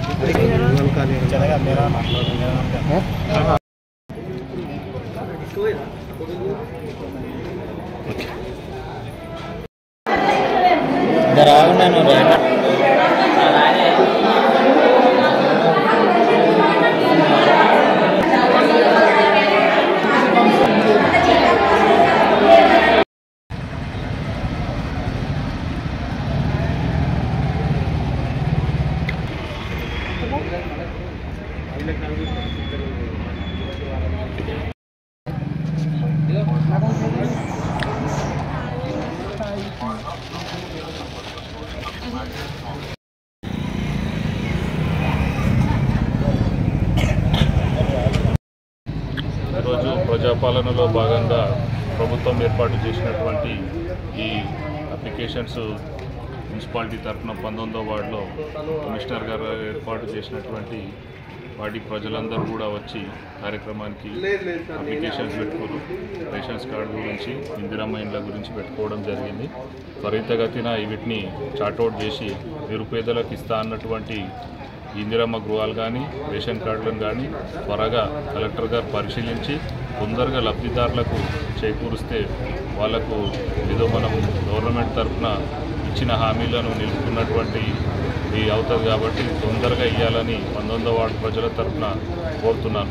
चलेगा मेरा नाम इधर आ मैं ప్రజాపాలనలో భాగంగా ప్రభుత్వం ఏర్పాటు చేసినటువంటి ఈ అప్లికేషన్స్ మున్సిపాలిటీ తరఫున 19వ వార్డులో కమిషనర్ గారు ఏర్పాటు చేసినటువంటి వాటికి ప్రజలందరూ కూడా వచ్చి కార్యక్రమానికి అప్లికేషన్స్ పెట్టుకోరు. రేషన్స్ కార్డు గురించి, ఇందిరమ్మ ఇండ్ల గురించి పెట్టుకోవడం జరిగింది. త్వరితగతిన వీటిని చార్ట్అవుట్ చేసి నిరుపేదలకు ఇస్తా అన్నటువంటి ఇందిరమ్మ గృహాలు కానీ రేషన్ కార్డులను కానీ త్వరగా కలెక్టర్ గారు పరిశీలించి తొందరగా లబ్ధిదారులకు చేకూరిస్తే వాళ్లకు ఏదో మనం గవర్నమెంట్ తరఫున ఇచ్చిన హామీలను నిలుపుకున్నటువంటి అవుతుంది కాబట్టి తొందరగా ఇవ్వాలని 19వ వార్డు ప్రజల తరఫున కోరుతున్నాను.